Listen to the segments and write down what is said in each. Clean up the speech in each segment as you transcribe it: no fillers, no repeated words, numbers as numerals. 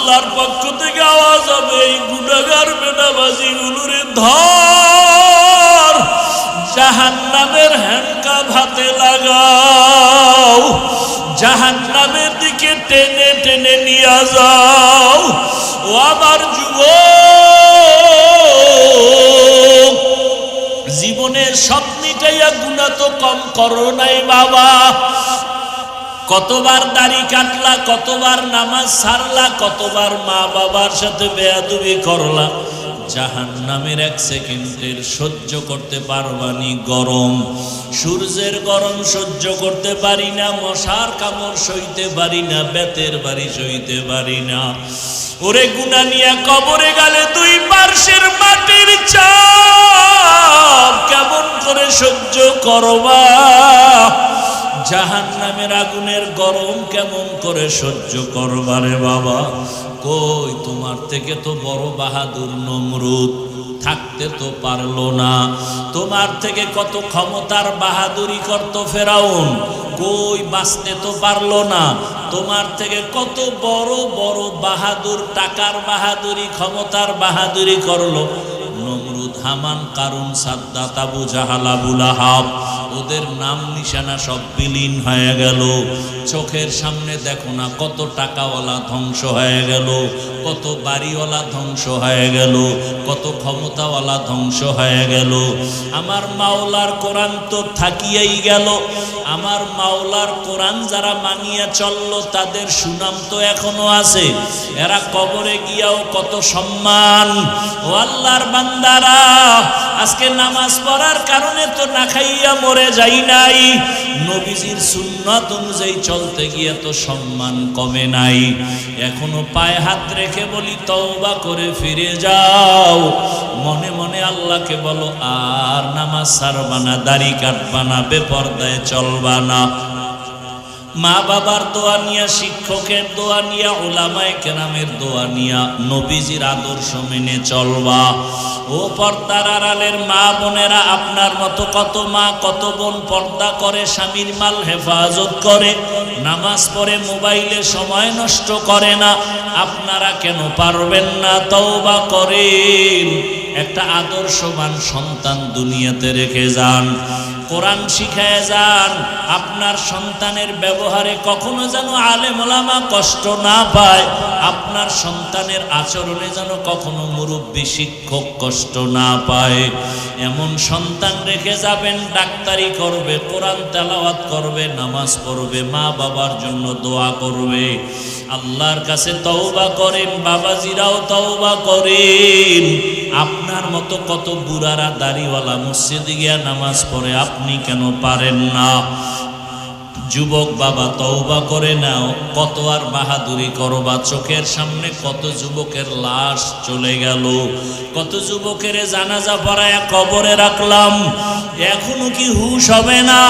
আল্লাহর পক্ষ থেকে আওয়াজ হবে, এই গুনাহগার বেনামাজিগুলোরে ধর, জাহান্নামের হ্যান্ডকাপ হাতে লাগাও, জাহান্নামের দিকে টেনে টেনে নিয়ে যাও। ও আমার যুবক, জীবনের সব মিটাইয়া গুনাহ তো কম করো নাই বাবা। কতবার দাড়ি কাটলা, কতবার নামাজ ছাড়লা, কতবার মা বাবার সাথে বেয়াদবি করলা। জাহান্নামের এক সেকেন্ডের সহ্য করতে পারবানি গরম, সূর্যের গরম সহ্য করতে পারি না, মশার কামড় সইতে পারি না, বেতের বাড়ি সইতে পারি না। ওরে গুনাহ নিয়া কবরে গেলে দুই পার্শ্বের মাটির চাপ কেমন করে সহ্য করবা? জাহান্নামের আগুনের গরম কেমন করে সহ্য করবা রে বাবা? কই, তোমার থেকে তো বড় বাহাদুর নমরুদ থাকতে তো পারলো না। তোমার থেকে কত ক্ষমতার বাহাদুরি করতো ফেরাউন, কই বাঁচতে তো পারলো না। তোমার থেকে কত বড় বড় বাহাদুর, টাকার বাহাদুরি, ক্ষমতার বাহাদুরি করলো নমরুদ, হামান, কারুন, সাদ্দাত, আবু জাহাল, আবু লাহাব। ওদের নাম নিশানা সব বিলীন হয়ে গেল। চোখের সামনে দেখো না কত টাকাওয়ালা ধ্বংস হয়ে গেল, কত বাড়িওয়ালা ধ্বংস হয়ে গেল, কত ক্ষমতাওয়ালা ধ্বংস হয়ে গেল। আমার মাওলার কোরআন তো থাকিয়াই গেল। আমার মাওলার কোরআন যারা মানিয়া চললো তাদের সুনাম তো এখনো আছে। এরা কবরে গিয়াও কত সম্মান। ও আল্লাহর বান্দারা, আজকে নামাজ পড়ার কারণে তো না খাইয়া মরে যাই নাই, নবীজির সুন্নাত অনুযায়ী চলতে গিয়ে তো সম্মান কমে নাই। এখনো পায়ে হাত রেখে বলি তওবা করে ফিরে যাও। মনে মনে আল্লাহকে বলো, আর নামাজ ছাড়বা না, দাড়ি কাটবা না, বেপরদায় চলবা না। মা বাবার দোয়া নিয়া, শিক্ষকের দোয়া নিয়া, উলামায়ে কেরামের দোয়া নিয়া নবীজির আদর্শ মেনে চলবা। ও পর্দার আড়ালের মা বোনেরা, আপনার মতো কত মা কত বোন পর্দা করে, স্বামীর মাল হেফাজত করে, নামাজ পড়ে, মোবাইলে সময় নষ্ট করে না। আপনারা কেন পারবেন না? তওবা করেন, একটা আদর্শবান সন্তান দুনিয়াতে রেখে যান, কোরআন শিখায় যান। আপনার সন্তানের ব্যবহারে কখনো যেন আলেম ওলামা কষ্ট না পায়, আপনার সন্তানের আচরণে যেন কখনো মুরব্বী শিক্ষক কষ্ট না পায়। এমন সন্তান রেখে যাবেন, ডাক্তারি করবে, কোরআন তেলাওয়াত করবে, নামাজ পড়বে, মা বাবার জন্য দোয়া করবে। আল্লাহর কাছে তওবা করেন, বাবাজিরাও তওবা করেন। আপনার মতো কত বুড়ারা দাড়িওয়ালা মসজিদে গিয়া নামাজ পড়ে, আপনি কেন পারেন না? যুবক বাবা, তওবা করে নাও। কত আর বাহাদুরি করবা? চোখের সামনে কত যুবকের লাশ চলে গেল, কত যুবকের জানাজা পড়ায়া কবরে রাখলাম, এখনো কি হুশ হবে না?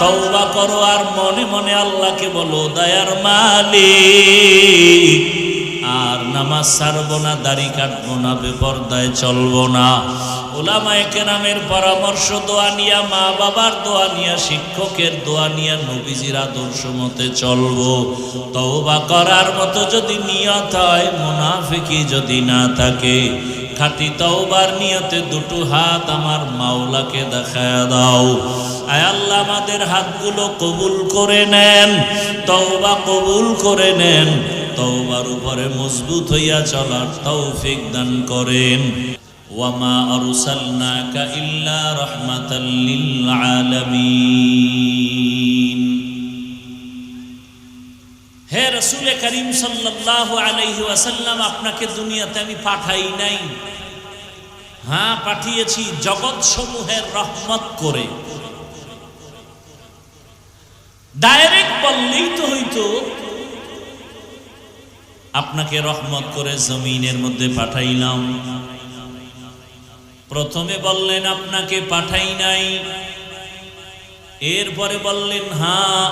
তওবা করো আর মনে মনে আল্লাহকে বলো, দয়ার মালিক, আর নামাজ ছাড়বো না, দাড়ি কাটবো না, বেপরদায় চলবো না। উলামায়ে কেরামের পরামর্শ, দোয়া নিয়া, মা বাবার দোয়া নিয়া, শিক্ষকের দোয়া নিয়া নবীজির আদর্শ মতে চলবো। তওবা করার মতো যদি নিয়ত হয়, মুনাফিকি যদি না থাকে, খাঁটি তওবার নিয়তে দুটো হাত আমার মাওলাকে দেখায়া দাও। আয় আল্লাহ, আমাদের হাতগুলো কবুল করে নেন, তওবা কবুল করে নেন, তওবার উপরে মজবুত হইয়া চলার তৌফিক দান করেন। ওয়ামা আরসালনাকা ইল্লা রাহমাতাল লিল আলামিন। হে রাসূল করিম সাল্লাল্লাহু আলাইহি ওয়াসাল্লাম, আপনাকে দুনিয়াতে আমি পাঠাই নাই। হ্যাঁ, পাঠিয়েছি জগৎ সমূহের রহমত করে। ডাইরেক্ট বললেই তো হইতো, আপনাকে রহমত করে জমিনের মধ্যে পাঠাইলাম। প্রথমে বললেন আপনাকে পাঠাই নাই, এরপরে বললেন হ্যাঁ,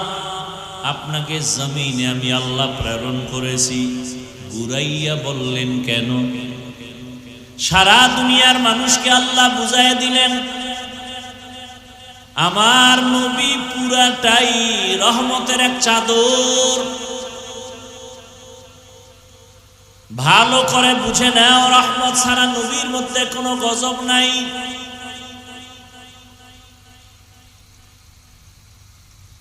আপনাকে জমিনে আমি আল্লাহ প্রেরণ করেছি। ঘুরাইয়া বললেন কেন? সারা দুনিয়ার মানুষকে আল্লাহ বুঝাইয়া দিলেন, আমার নবী পুরাটাই রহমতের এক চাদর। ভালো করে বুঝে নাও, রহমত ছাড়া নবীর মধ্যে কোনো গজব নাই।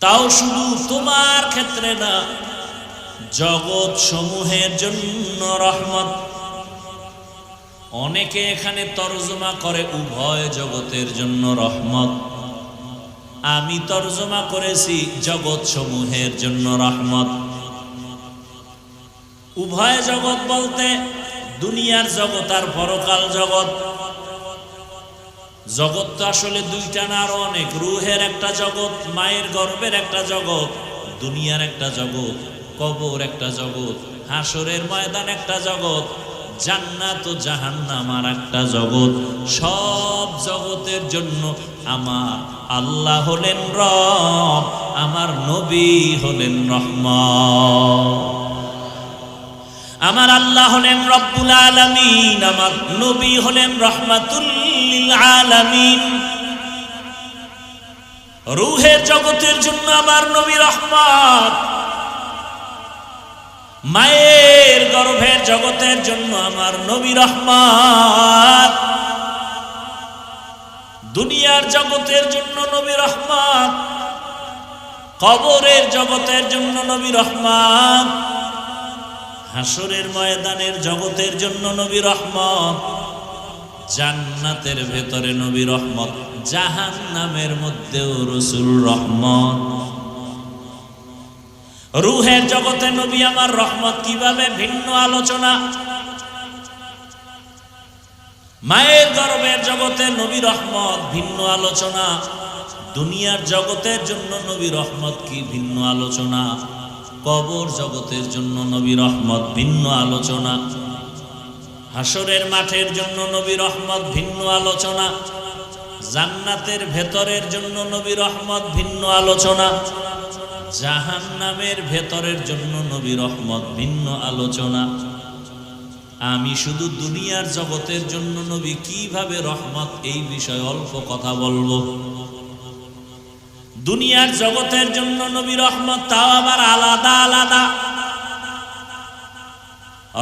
তাও শুধু তোমার ক্ষেত্রে না, জগৎ সমূহের জন্য রহমত। অনেকে এখানে তরজমা করে উভয় জগতের জন্য রহমত। আমি তরজমা করেছি জগৎ সমূহের জন্য রহমত। উভয় জগৎ বলতে দুনিয়ার জগৎ আর পরকাল জগৎ। জগৎ তো আসলে দুইটা না, আরো অনেক। রুহের একটা জগৎ, মায়ের গর্ভের একটা জগৎ, দুনিয়ার একটা জগৎ, কবর একটা জগৎ, হাসরের ময়দান একটা জগৎ, জান্নাত ও জাহান্নাম আর একটা জগৎ। সব জগতের জন্য আমার আল্লাহ হলেন রব, আমার নবী হলেন রহমত। আমার আল্লাহ হলেন রব্বুল আলামিন, আমার নবী হলেন রহমাতুল লিল আলামিন। রূহের জগতের জন্য আমার নবী রহমত, মায়ের গর্ভের জগতের জন্য আমার নবী রহমত, দুনিয়ার জগতের জন্য নবী রহমত, কবরের জগতের জন্য নবী রহমত, হাসরের ময়দানের জগতের জন্য নবী রহমত, জান্নাতের ভেতরে নবী রহমত, জাহান্নামের মধ্যেও রাসূল রহমত। রূহের জগতে নবী আমার রহমত কিভাবে ভিন্ন আলোচনা। মায়ের গর্ভের জগতে নবী রহমত ভিন্ন আলোচনা। দুনিয়ার জগতের জন্য নবী রহমত কি ভিন্ন আলোচনা। কবর জগতের জন্য নবী রহমত ভিন্ন আলোচনা। হাসরের মাঠের জন্য নবী রহমত ভিন্ন আলোচনা। জান্নাতের ভেতরের জন্য নবী রহমত ভিন্ন আলোচনা। জাহান্নামের ভেতরের জন্য নবী রহমত ভিন্ন আলোচনা। আমি শুধু দুনিয়ার জগতের জন্য নবী কিভাবে রহমত, এই বিষয়ে অল্প কথা বলবো। দুনিয়ার জগতের জন্য নবী রহমত, তাও আবার আলাদা আলাদা।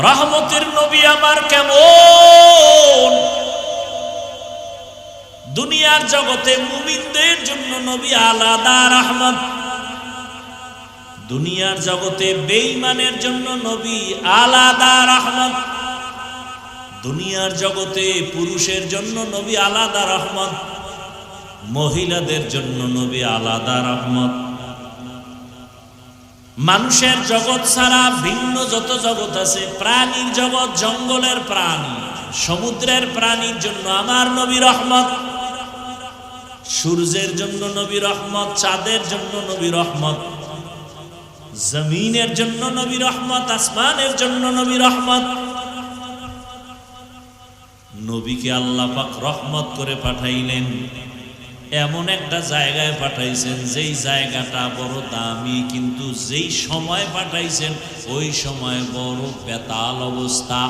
রহমতের নবী আমার কেমন। দুনিয়ার জগতে মুমিনদের জন্য নবী আলাদা রহমত, দুনিয়ার জগতে বেঈমানের জন্য নবী আলাদা রহমত, দুনিয়ার জগতে পুরুষের জন্য নবী আলাদা রহমত, মহিলাদের জন্য নবী আলাদা রহমত। মানুষের জগৎ ছাড়া ভিন্ন যত জগৎ আছে, প্রাণীর জগৎ, জঙ্গলের প্রাণী, সমুদ্রের প্রাণীর জন্য আমার নবী রহমত। সূর্যের জন্য নবী রহমত, চাঁদের জন্য নবী রহমত, জমিনের জন্য নবী রহমত, আসমানের জন্য নবী রহমত। নবীকে আল্লাহ পাক রহমত করে পাঠাইলেন, এমন একটা জায়গায় পাঠাইছেন যেই জায়গাটা বড় দামি, কিন্তু যেই সময় পাঠাইছেন ওই সময় বড় বেতাল অবস্থা।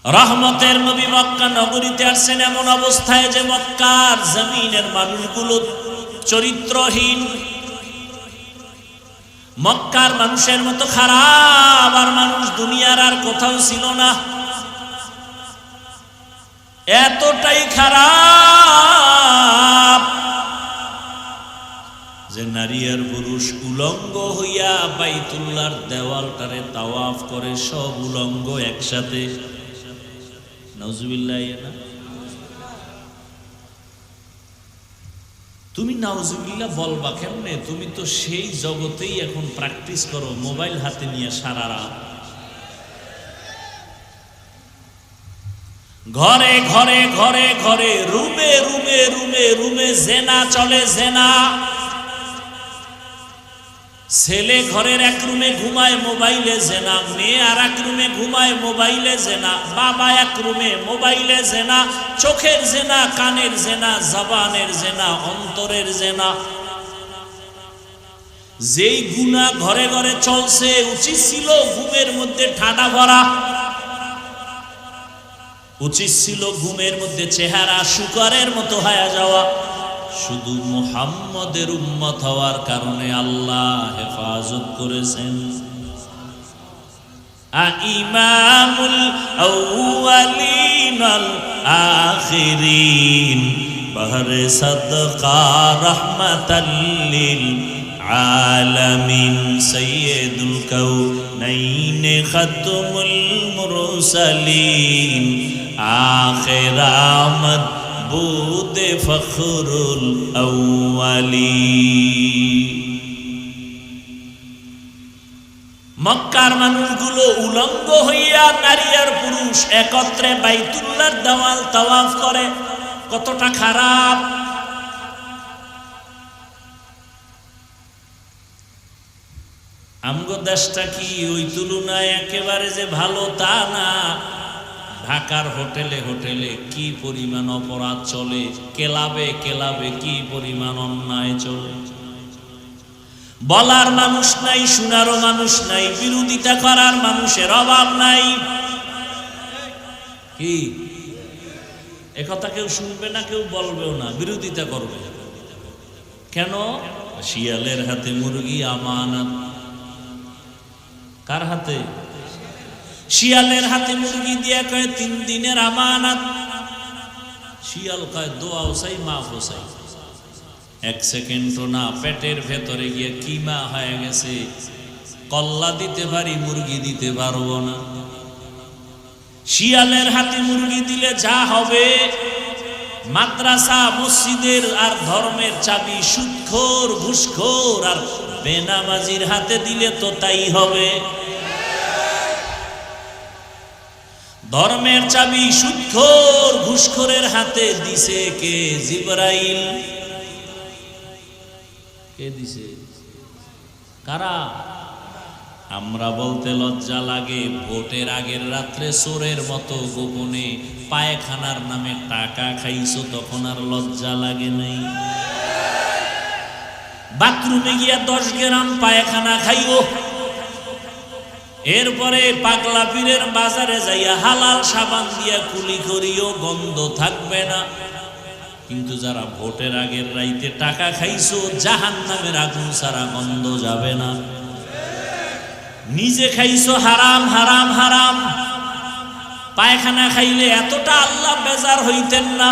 রহমতের নবী মক্কা নগরীতে আসছেন এমন অবস্থায় যে মক্কার জমিনের মানুষগুলো চরিত্রহীন। মক্কার মানুষের মতো খারাপ আর মানুষ দুনিয়ার আর কোথাও ছিল না। এতটাই খারাপ যে নারী আর পুরুষ উলঙ্গ হইয়া বাইতুল্লাহর দেওয়ালটারে তাওয়াফ করে, সব উলঙ্গ একসাথে। নাউজুবিল্লাহ। না তুমি নাউজুবিল্লাহ বলবা কেমনে? তুমি তো সেই জগতেই এখন প্র্যাকটিস করো, মোবাইল হাতে নিয়ে সারা রাত। ঘরে ঘরে ঘরে ঘরে, রুমে রুমে রুমে রুমে জেনা চলে, জেনা। ছেলে ঘরের এক রুমে ঘুমায়, মোবাইলে জেনা। মেয়ে আর এক রুমে ঘুমায়, মোবাইলে জেনা। বাবা এক রুমে, মোবাইলে জেনা। চোখের জেনা, কানের জেনা, জবানের জেনা, অন্তরের জেনা। যেই গুনাহ ঘরে ঘরে চলছে, উচিত ছিল ঘুমের মধ্যে ঠাডা ভরা, উচিত ছিল ঘুমের মধ্যে চেহারা শুকরের মতো হয়ে যাওয়া। শুধু মুহাম্মদের উম্মত হওয়ার কারণে আল্লাহ হেফাজত করেছেন। ইমামুল আউয়ালিন আল আখিরিন বহরে সাদকা রাহমাতাল লিল আলামিন সাইয়্যিদুল কাউনাইন খাতমুল মুরসালিন আখির আমদ বুদে ফখরুল আউয়ালিন। মক্কার মানুষগুলো উলঙ্গ হইয়া নারী আর পুরুষ একত্রে বাইতুল্লাহর দেওয়াল তাওয়াফ করে। কতটা খারাপ! আমগো দেশটা কি ওই তুলনায় একেবারে যে ভালো তা না। ঢাকার হোটেলে হোটেলে কি পরিমাণ অপরাধ চলে, ক্লাবে ক্লাবে কি পরিমাণ অন্যায় চলে। বলার মানুষ নাই, শোনারও মানুষ নাই, বিরোধিতা করার মানুষের অভাব নাই। কি একথা কেউ শুনবে না, কেউ বলবেও না, বিরোধিতা করবে। কেন? শিয়ালের হাতে মুরগি আমানত। কার হাতে? শিয়ালের হাতে মুরগি দিয়ে কয় 3 দিনের আমানত। শিয়াল কয় দোয়াও চাই, মাফও চাই। 1 সেকেন্ডও না, পেটের ভেতরে গিয়ে কিমা হয়ে গেছে। কল্লা দিতে পারি, মুরগি দিতে পারবো না। শিয়ালের হাতে মুরগি দিলে যা হবে, মাদ্রাসা মসজিদের আর ধর্মের চাবি সুদখোর ঘুষখোর আর বেনামাজির হাতে দিলে তো তাই হবে। ধর্মের চাবি সুদখোর ঘুষখোরের হাতে দিছে কে? জিবরাইল। কে দিছে? কারা? আমরা বলতে লজ্জা লাগে, ভোটের আগের রাত্রে চোরের মতো গোপনে পায়খানার নামে টাকা খাইছো, তখন আর লজ্জা লাগে নাই? বাথরুমে গিয়া 10 গ্রাম পায়খানা খাইও, এরপরে পাগলা পীরের বাজারে যাইয়া হালাল সাবান দিয়া কুলি করিও, গন্ধ থাকবে না। কিন্তু যারা ভোটের আগের রাইতে টাকা খাইছো, জাহান্নামের আগুন ছাড়া গন্ধ যাবে না। নিজে খাইছো হারাম হারাম হারাম। পায়খানা খাইলে এতটা আল্লাহ বেজার হইতেন না।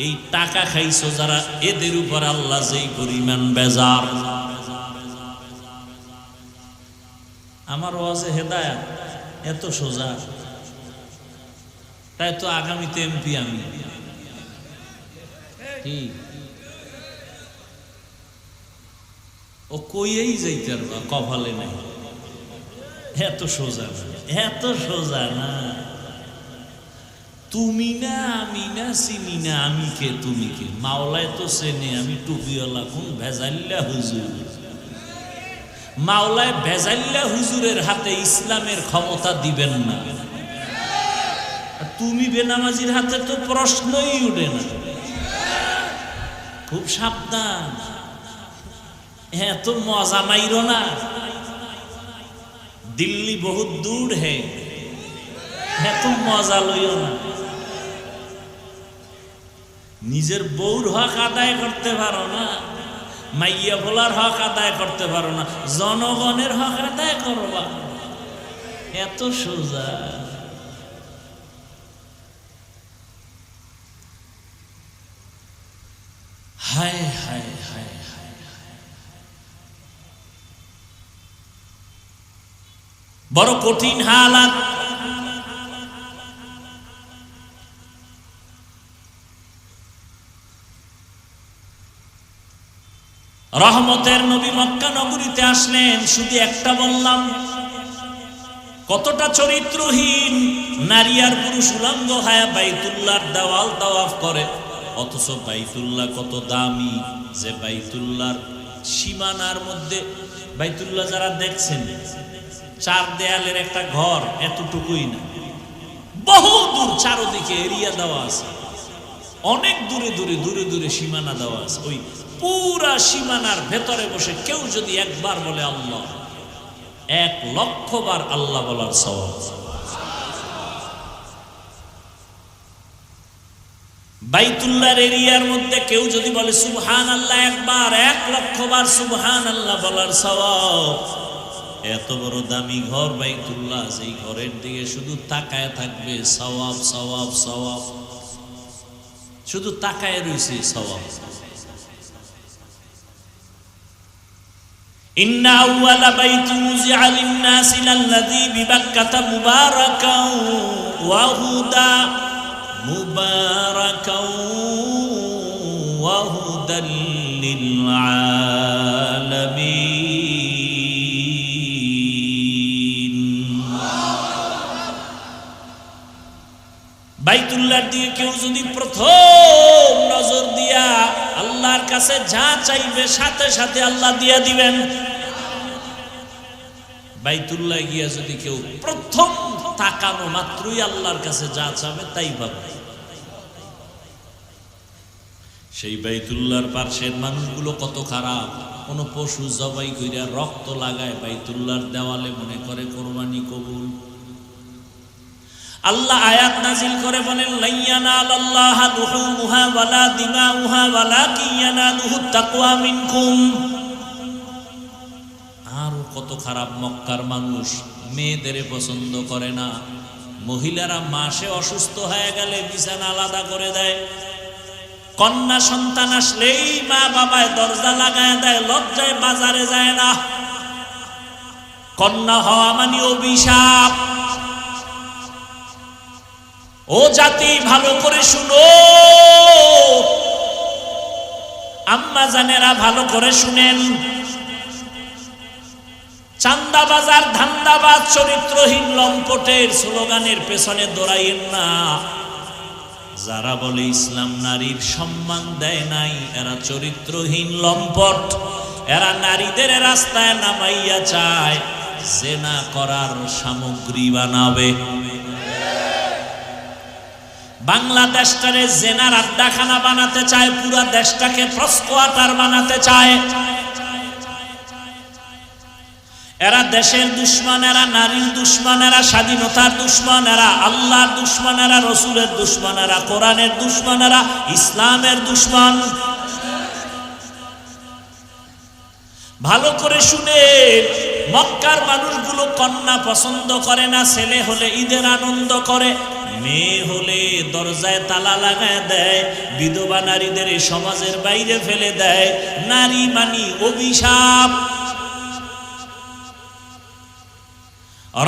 এই টাকা খাইছো যারা, এদের উপর আল্লাহ যেই পরিমাণ বেজার। আমার ওয়াজে হেদায়েত এত সোজা, তাই তো আগামীতে এমপি আমি। কি ও কইয়েই যাইতে পারবা, কপালে নাই। এত সোজা না, এত সোজা না। তুমি না আমি না, চিনি না আমি কে তুমি কে। মাওলায় তো চেনে, আমি টুপিওয়ালা কোন ভেজাল্লা হুজুর। মাওলায় ভেজাল্লা হুজুরের হাতে ইসলামের ক্ষমতা দিবেন না। তুমি বেনামাজির হাতে তো প্রশ্নই উঠে না। খুব সাবধান, এত মজা মাইরো না। দিল্লি বহুত দূর হে, এত মজা লইও না। নিজের বউর হক আদায় করতে পারো না, মাইয়া বলার হক আদায় করতে পারো না, জনগণের হক আদায় করবা। এত সোজা। হায় হায় হায় হায়, বড় কঠিন হালাত। রহমতের নবী মক্কা নগরীতে আসলেন, শুধু একটা বললাম, কতটা চরিত্রহীন নারী আর পুরুষ উলঙ্গ হয়ে বাইতুল্লাহর দেওয়াল তাওয়াফ করে। অথচ বাইতুল্লাহ কত দামি, যে বাইতুল্লাহর সীমানার মধ্যে, বাইতুল্লাহ যারা দেখছেন 4 দেয়ালের একটা ঘর, এতটুকুই না, বহু দূর চারদিকে এরিয়া দেওয়া আছে, অনেক দূরে দূরে দূরে দূরে সীমানা দেওয়া আছে। ওই পুরা সীমানার ভেতরে বসে কেউ যদি একবার বলে আল্লাহ, 1,00,000 বার আল্লাহ বলার সওয়াব। বাইতুল্লাহর এরিয়ার মধ্যে কেউ যদি বলে সুবহানাল্লাহ একবার, 1,00,000 বার সুবহানাল্লাহ বলার সওয়াব। এত বড় দামি ঘর বাইতুল্লাহ, যেই ঘরের দিকে শুধু তাকায় থাকবে সওয়াব সওয়াব সওয়াব, শুধু তাকায় রইছে সওয়াব। ইন্না আউওয়ালা বাইতিন উযিআ লিন-নাসি লাল্লাযী বিবাক্কাতা মুবারাকাও ওয়া হুদা মুবারাকাও ওয়া হুদাল লিল আলামিন। বাইতুল্লাহর দিকে কেউ যদি প্রথম নজর দিয়া আল্লাহর কাছে যা চাইবে সাথে সাথে আল্লাহ দিয়া দিবেন। বাইতুল্লাহ গিয়া যদি কেউ প্রথম তাকানো মাত্রই আল্লাহর কাছে যা চাবে তাই পাবে। সেই বাইতুল্লাহর পার্শ্বের মানুষগুলো কত খারাপ, কোন পশু জবাই কইরা রক্ত লাগায় বাইতুল্লাহর দেওয়ালে, মনে করে কোরবানি কবুল। আল্লাহ আয়াত নাজিল করে বলেন লাইয়ানালাল্লাহা লুহুমুহা ওয়ালা দিমাউহা ওয়ালাকিন ইয়ানালুহুত তাকওয়া মিনকুম। আর কত খারাপ মক্কার মানুষ, মেয়েদের পছন্দ করে না, মহিলারা মাসে অসুস্থ হয়ে গেলে বিছানা আলাদা করে দেয়, কন্যা সন্তান আসলেই মা বাবায় দরজা লাগায় দেয়, লজ্জায় বাজারে যায় না। কন্যা হওয়া মানে অভিশাপ। ও জাতি ভালো করে শুনো, আম্মা জানেরা ভালো করে শুনেন, চান্দাবাজার ধান্দাবাজ চরিত্রহীন লম্পটের স্লোগানের পেছনে দৌড়াইয়েন না। যারা বলে ইসলাম নারীর সম্মান দেয় নাই, এরা চরিত্রহীন লম্পট। এরা নারীদের রাস্তায় নামাইয়া চায় জেনা করার সামগ্রী বানাবে। বাংলাদেশটারে জেনার আড্ডাখানা বানাতে চায়, পুরা দেশটাকে প্রস্কোয়াটার বানাতে চায়। এরা দেশের দুশ্মন, এরা নারীর দুশ্মন, এরা স্বাধীনতার দুশ্মন, এরা আল্লাহর দুশ্মন, এরা রসুলের দুশ্মন, এরা কোরআনের দুশ্মন, এরা ইসলামের দুশ্মন। ভালো করে শুনে, মক্কার মানুষগুলো কন্যা পছন্দ করে না, ছেলে হলে ঈদের আনন্দ করে, মেয়ে হলে দরজায় তালা লাগায় দেয়, বিধবা নারীদের সমাজের বাইরে ফেলে দেয়। নারী মানি অভিশাপ।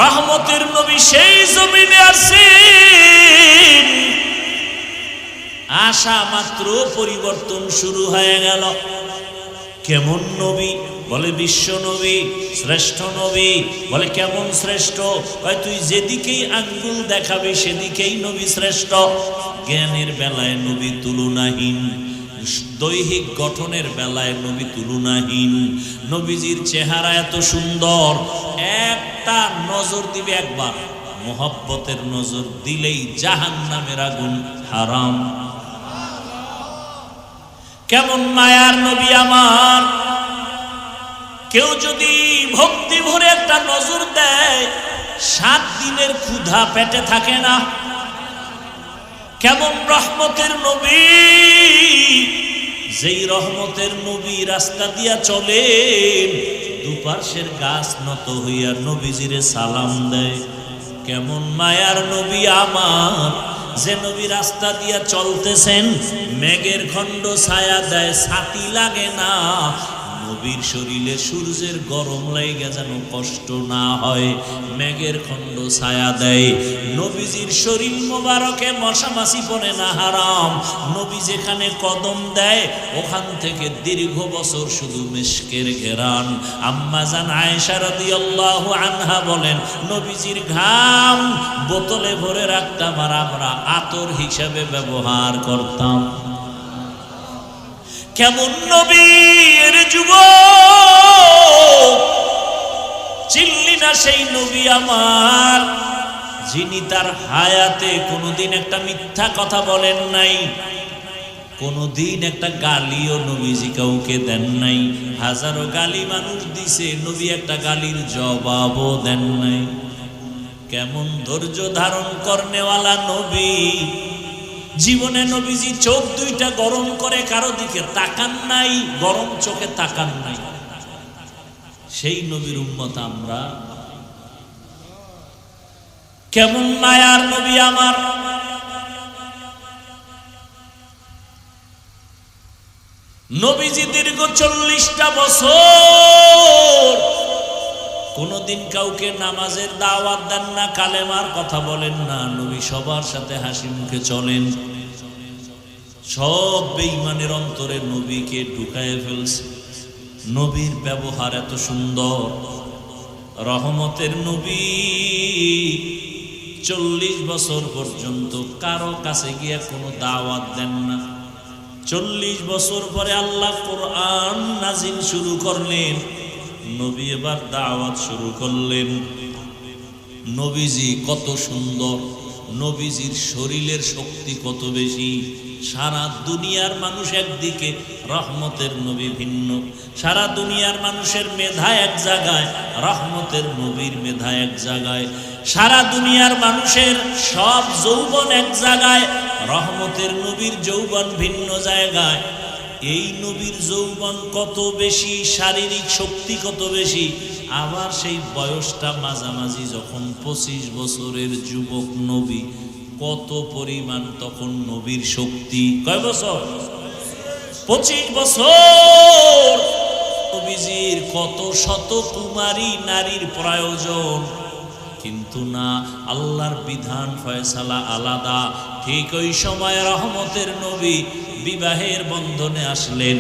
রহমতের নবী সেই জমিনে আসেন, আসা মাত্র পরিবর্তন শুরু হয়ে গেল। কেমন নবী? বলে বিশ্ব নবী, শ্রেষ্ঠ নবী। বলে কেমন শ্রেষ্ঠ? কয় তুই যেদিকেই আঙ্গুল দেখাবি সেদিকেই নবী শ্রেষ্ঠ। জ্ঞানের বেলায় নবী তুলনাহীন, দৈহিক গঠনের বেলায় নবী তুলনাহীন। নবীজির চেহারা এত সুন্দর, একটা নজর দিবে একবার, মোহব্বতের নজর দিলেই জাহান্নামের আগুন হারাম। কেমন মায়ার নবী আমার! কেউ যদি ভক্তি ভরে একটা নজর দেয়, 7 দিনের ক্ষুধা পেটে থাকে না। কেমন রহমতের নবী! যেই রহমতের নবী রাস্তা দিয়া চলেন, দুপার্শ্বের গাছ নত হইয়া নবীজিরে সালাম দেয়। কেমন মায়ার নবী আমার! যে নবী রাস্তা দিয়া চলতেছেন, মেঘের খণ্ড ছায়া দেয়, ছাতি লাগে না। নবীর শরীরে সূর্যের গরম লাগে যেন কষ্ট না হয়, মেঘের খণ্ড ছায়া দেয়। নবীজির শরীর মোবারকে মশা মাছি পড়ে না, হারাম। নবী যেখানে কদম দেয়, ওখান থেকে দীর্ঘ বছর শুধু মিশকের ঘেরান। আম্মা জান আয়েশা রাদিয়াল্লাহু আনহা বলেন, নবীজির ঘাম বোতলে ভরে রাখতাম আর আমরা আতর হিসাবে ব্যবহার করতাম। কেমন নবীর যুবক! চিনলি না সেই নবী আমার, যিনি তার হায়াতে কোনোদিন একটা মিথ্যা কথা বলেন নাই, কোনোদিন একটা গালিও নবীজি কাউকে দেন নাই। হাজারো গালি মানুষ দিছে, নবী একটা গালির জবাবও দেন নাই। কেমন ধৈর্য ধারণ করনেওয়ালা নবী! জীবনে নবীজি চোখ দুইটা গরম করে কারো দিকে তাকান নাই, গরম চোখে তাকান নাই। সেই নবীর উম্মত আমরা। কেমন মায়ার নবী আমার, নবীজি দীর্ঘ 40টা বছর কোনদিন কাউকে নামাজের দাওয়াত দেন না, কালেমার কথা বলেন না। নবী সবার সাথে হাসি মুখে চলেন। সব বেঈমানের অন্তরে নবীকে ঢুকায় ফেলছে। নবীর ব্যবহার এত সুন্দর, রহমতের নবী 40 বছর পর্যন্ত কারো কাছে গিয়ে কোনো দাওয়াত দেন না। 40 বছর পরে আল্লাহ কোরআন নাজিল শুরু করলেন, নবী এবার দাওয়াত শুরু করলেন। নবীজি কত সুন্দর, নবীজির শরীরের শক্তি কত বেশি। সারা দুনিয়ার মানুষ একদিকে, রহমতের নবী ভিন্ন। সারা দুনিয়ার মানুষের মেধা এক জায়গায়, রহমতের নবীর মেধা এক জায়গায়। সারা দুনিয়ার মানুষের সব যৌবন এক জায়গায়, রহমতের নবীর যৌবন ভিন্ন জায়গায়। এই নবীর যৌবন কত বেশি, শারীরিক শক্তি কত বেশি। আবার সেই বয়সটা মাঝামাঝি, যখন 25 বছরের যুবক নবী, কত পরিমাণ তখন নবীর শক্তি। কয় বছর? 25 বছর। নবীজির কত শত কুমারী নারীর প্রয়োজন, কিন্তু না, আল্লাহর বিধান ফয়সালা আলাদা। ঠিক ওই সময় রহমতের নবী বিবাহের বন্ধনে আসলেন।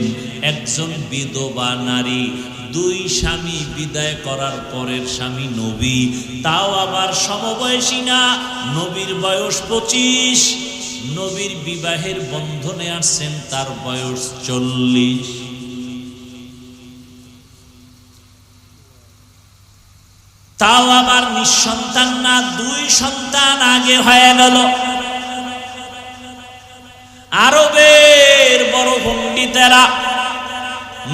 একজন বিধবা নারী, 2 স্বামী বিদায় করার পরের স্বামী নবী, তাও আবার সমবয়সী না, নবীর বয়স 25। নবীর বিবাহের বন্ধনে আসছেন, তার বয়স 40। তাও আবার নিঃসন্তান না, 2 সন্তান আগে হয়ে গেল। আরবের বড় পণ্ডিতেরা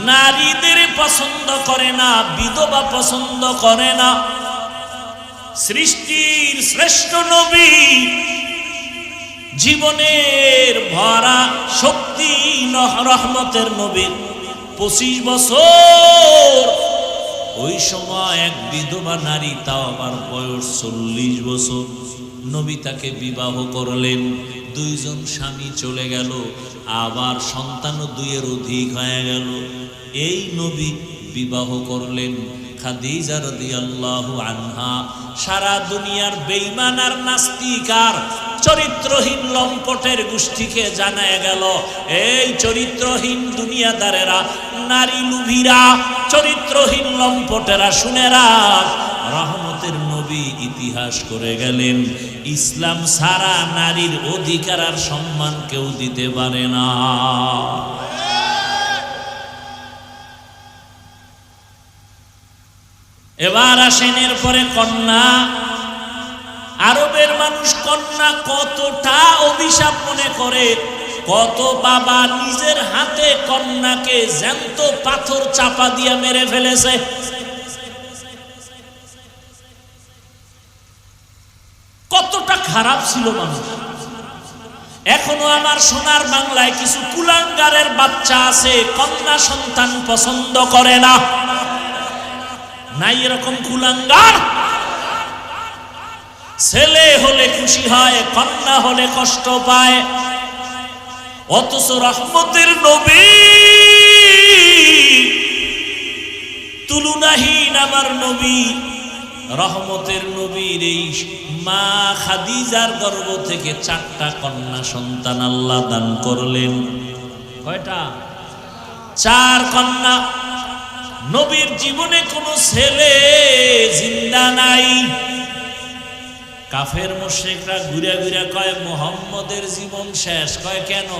নারীদের পছন্দ করে না, বিধবা পছন্দ করে না। সৃষ্টির শ্রেষ্ঠ নবী, জীবনের ভরা শক্তি রহমতের নবী, 25 বছর। ওই সময় এক বিধবা নারী, তাও আবার বয়স 40 বছর, নবী তাকে বিবাহ করলেন। 2 জন স্বামী চলে গেল, আবার সন্তানও 2-এর অধিক হয়ে গেল। এই নবী বিবাহ করলেন খাদিজা রাদিয়াল্লাহু আনহা। সারা দুনিয়ার বেঈমান আর নাস্তিক আর চরিত্রহীন লম্পটের গোষ্ঠীকে জানায় গেল, এই চরিত্রহীন দুনিয়াদারেরা, নারী লুভিরা, চরিত্রহীন লম্পটেরা, শুনে রাখ, রহমতের নবী ইতিহাস করে গেলেন, ইসলাম সারা নারীর অধিকার আর সম্মান কেউ দিতে পারে না। এবার আসেন এরপরে কন্যা। আরবের মানুষ কন্যা কতটা অভিশাপ মনে করে, কত বাবা নিজের হাতে কন্যাকে জ্যান্ত পাথর চাপা দিয়ে মেরে ফেলেছে। কতটা খারাপ ছিল মানুষ। এখনো আমার সোনার বাংলায় কিছু কুলাঙ্গারের বাচ্চা আছে, কন্যা সন্তান পছন্দ করে না। নাই এরকম কুলাঙ্গার? ছেলে হলে খুশি হয়, কন্যা হলে কষ্ট পায়। অথচ রহমতের নবী, তুলনাহীন আমার নবী, রহমতের নবীর এই মা খাদিজার গর্ভ থেকে 4টা কন্যা সন্তান আল্লাহ দান করলেন। কয়টা? 4 কন্যা। নবীর জীবনে কোনো ছেলে জিন্দা নাই। কাফের মুশরিকরা ঘুরে ঘুরে কয় মুহাম্মদের জীবন শেষ। কয় কেন?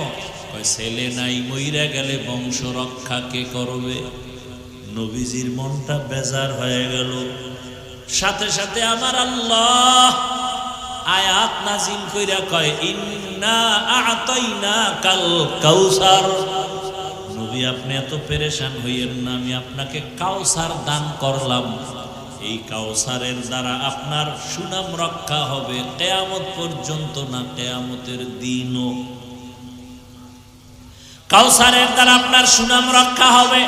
কয় ছেলে নাই, মইরা গেলে বংশ রক্ষা কে করবে? নবীজির মনটা বেজার হয়ে গেল। সাথে সাথে আমার আল্লাহ আয়াত নাজিল কইরা কয় ইন্না আ'তাইনাকাল কাউসার। নবী আপনি এত পেরেশান হইয়েন না, আমি আপনাকে কাউসার দান করলাম। এই কাউসারের দ্বারা আপনার সুনাম রক্ষা হবে কিয়ামত পর্যন্ত, না কিয়ামতের দিনও। কাউসারের দ্বারা আপনার সুনাম রক্ষা হবে।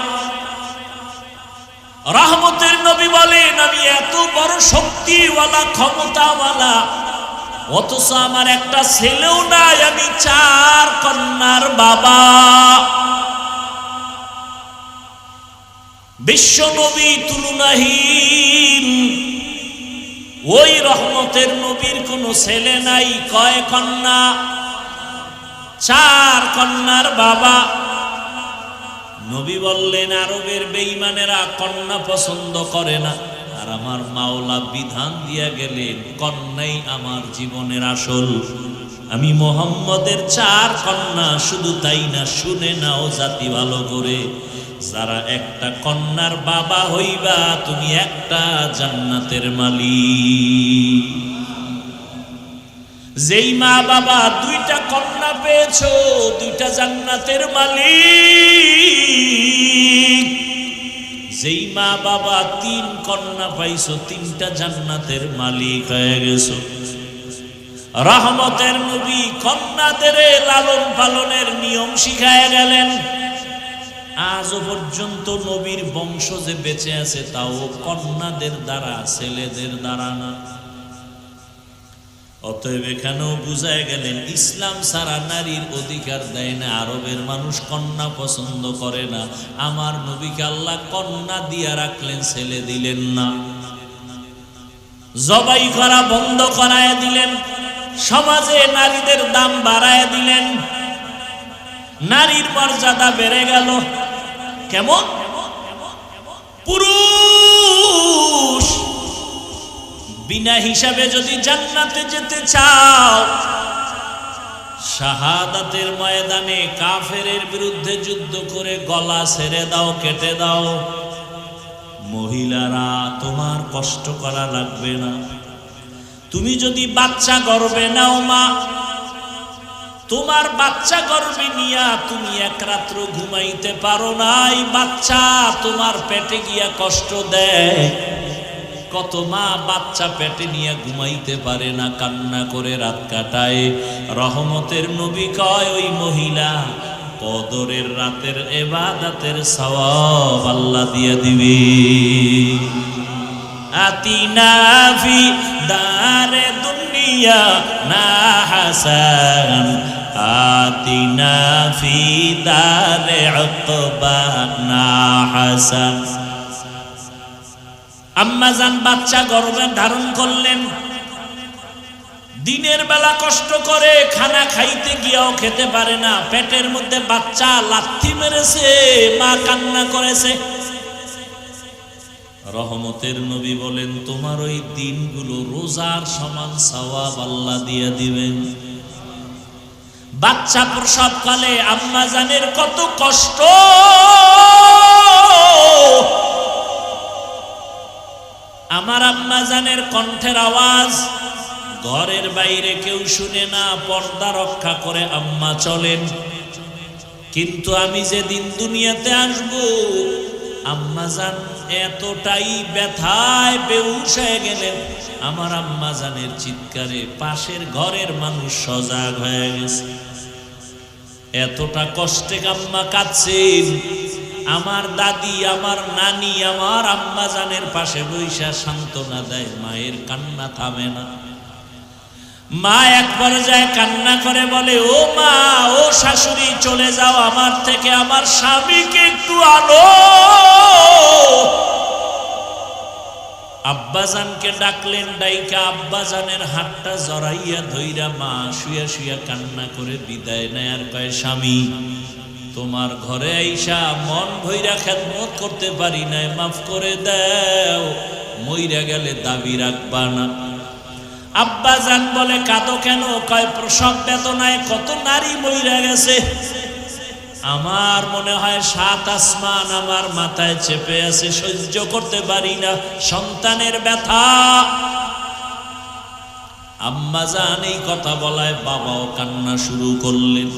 রহমতের নবী বলেন, আমি এত বড় শক্তিওয়ালা ক্ষমতাওয়ালা, অথচ আমার একটা ছেলেও নাই, আমি 4 কন্যার বাবা। বিশ্ব নবী তুলনাহীন, ওই রহমতের নবীর কোনো ছেলে নাই, কয় কন্যা? 4 কন্যার বাবা। নবী বললেন, আরবের বেঈমানেরা কন্যা পছন্দ করে না, আর আমার মাওলা বিধান দিয়া গেলেন কন্যাই আমার জীবনের আসল। আমি মুহাম্মদের 4 কন্যা, শুধু তাই না, শুনে নাও জাতি ভালো করে, যারা একটা কন্যার বাবা হইবা তুমি একটা জান্নাতের মালিক। যেই মা বাবা 2টা কন্যা পেয়েছো, 2টা জান্নাতের মালিক। যেই মা বাবা 3 কন্যা পাইছো, 3টা জান্নাতের মালিক হয়ে গেছো। রহমতের নবী কন্যাদের লালন পালনের নিয়ম শিখায় গেলেন। আজও পর্যন্ত নবীর বংশ যে বেঁচে আছে তাও কন্যাদের দ্বারা, ছেলেদের দ্বারা না। অতএব এখানেও বুঝায় গেলেন ইসলাম ছাড়া নারীর অধিকার দেয় না। আরবের মানুষ কন্যা পছন্দ করে না, আমার নবীকে আল্লাহ কন্যা দিয়া রাখলেন, ছেলে দিলেন না। জবাই করা বন্ধ করায় দিলেন, সমাজে নারীদের দাম বাড়ায় দিলেন, নারীর মর্যাদা বেড়ে গেল। কেমন? পুরুষ বিনা হিসাবে যদি জান্নাতে যেতে চাও, শাহাদাতের ময়দানে কাফেরের বিরুদ্ধে যুদ্ধ করে গলা ছেড়ে দাও, কেটে দাও। মহিলারা, তোমার কষ্ট করা লাগবে না। তুমি যদি বাচ্চা গর্ভে নাও মা, তোমার বাচ্চা গর্ভে নিয়া তুমি 1 রাত্র ঘুমাইতে পারো না, এই বাচ্চা তোমার পেটে গিয়া কষ্ট দেয়। কত মা বাচ্চা পেটে নিয়ে ঘুমাইতে পারে না, কান্না করে রাত কাটায়। রহমতের নবী কয়, ওই মহিলা কদরের রাতের ইবাদতের সওয়াব আল্লাহ দিয়ে দিবে। আতিনা ফি দারে দুনিয়া না হাসান, আতিনা ফি দারে উকবা না হাসান। আম্মাজান বাচ্চা গর্ভে ধারণ করলেন, দিনের বেলা কষ্ট করে খানা খাইতে গিয়েও খেতে পারে না, পেটের মধ্যে বাচ্চা লাথি মেরেছে, মা কান্না করেছে। রহমতের নবী বলেন, তোমার ওই দিনগুলো রোজার সমান সওয়াব আল্লাহ দিয়ে দিবেন। বাচ্চা প্রসবকালে আম্মাজানের কত কষ্ট, আমার আম্মাজানের কণ্ঠের আওয়াজ ঘরের বাইরে কেউ শুনে না, পর্দা রক্ষা করে আম্মা চলেন। কিন্তু আমি যেদিন দুনিয়াতে আসব, আম্মাজান এতটাই ব্যথায় বেহুশ হয়ে গেলেন, আমার আম্মাজানের চিৎকারে পাশের ঘরের মানুষ সজাগ হয়ে গেছে। এতটা কষ্টে আম্মা কাঁদছেন। আমার দাদি, আমার নানি, আমার আম্মাজানের পাশে বৈশা সান্ত্বনা দেয়, মায়ের কান্না থামে না। মা এক পর্যায়ে কান্না করে বলে, ও মা, ও শাশুড়ি, চলে যাও আমার থেকে, আমার স্বামীকে একটু আনো। আব্বাজানকে ডাকলেন, ডাইকা আব্বাজানের হাতটা জড়াইয়া ধইরা মা শুয়া শুয়া কান্না করে বিদায় নেয়। আর কয়, স্বামী, তোমার ঘরে আইসা মন ভইরা খেদমত করতে পারি নাই, মাফ করে দাও, মইরা গেলে দাবি রাখবা না। আব্বাজান বলে, কাঁদো কেন? কয়, প্রসব বেদনায় কত নারী মইরা গেছে, আমার মনে হয় 7 আসমান আমার মাথায় চেপে আছে, সহ্য করতে পারি না সন্তানের ব্যথা। আম্মাজান এই কথা বলায় বাবাও কান্না শুরু করলেন।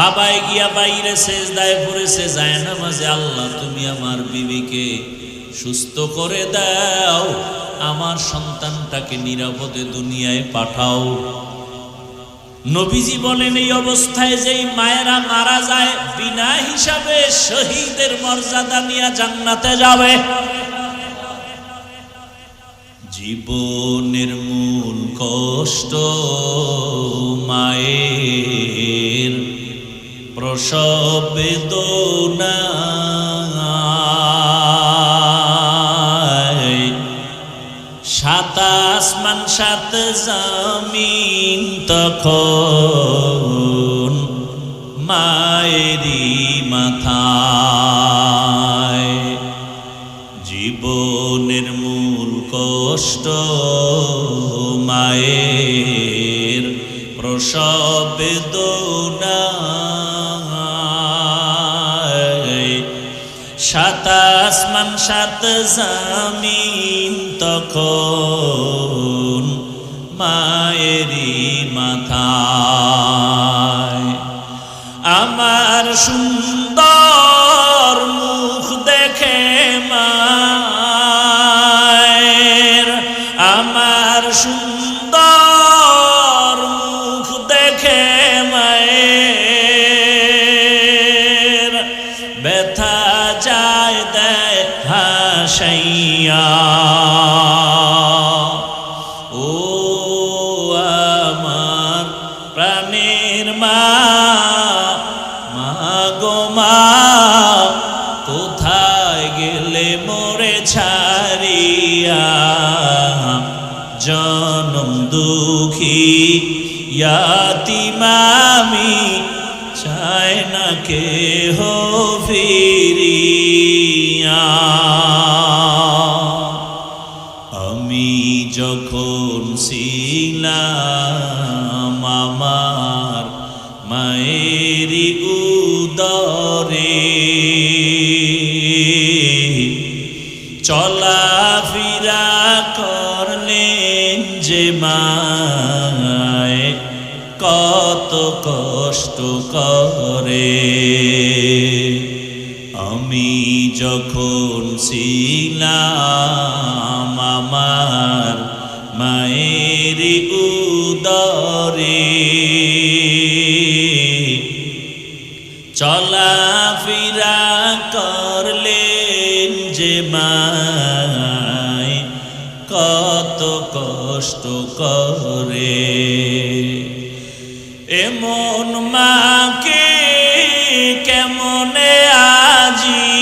বাবাই গিয়া বাইরে সেজদায় পড়েছে, যায় না মাঝে, আল্লাহ তুমি আমার বিবিকে সুস্থ করে দাও, আমার সন্তানটাকে নিরাপদে দুনিয়ায় পাঠাও। নবীজি বলেন এই অবস্থায় যেই মায়েরা মারা যায় বিনা হিসাবে শহীদের মর্যাদা নিয়ে জান্নাতে যাবে। জীবনের মূল কষ্ট মায়ের প্রসব বেদনা, সাত আসমান সাত জমিন তখন মায়েরই মাথায়। জীবনের মূল কষ্ট মায়ের প্রসব বেদনা, সাত আসমান সাত জমিন তখন মায়েরই মাথায়। আমার সুন্দর মুখ দেখে মায়ের, আমার সুন্দর মুখ দেখে মায়ের ব্যথা যায় দেয় হাসাইয়া। ও আমার প্রাণের মা, মা গো মা, কোথায় গেলে মোরে ছাড়িয়া? জনম দুঃখী ইয়াতীম আমি, চায় না কেহ ফিরিয়া। আমি যখন ছিলাম আমার মায়েরই উদরে, চলাফেরা করলেন যে মায় কত কষ্ট করে। আমি যখন ছিলাম আমার মায়েরই উদরে, চলাফেরা করলেন যে মায় কত কষ্ট করে। এমন মাকে কেমনে আজি,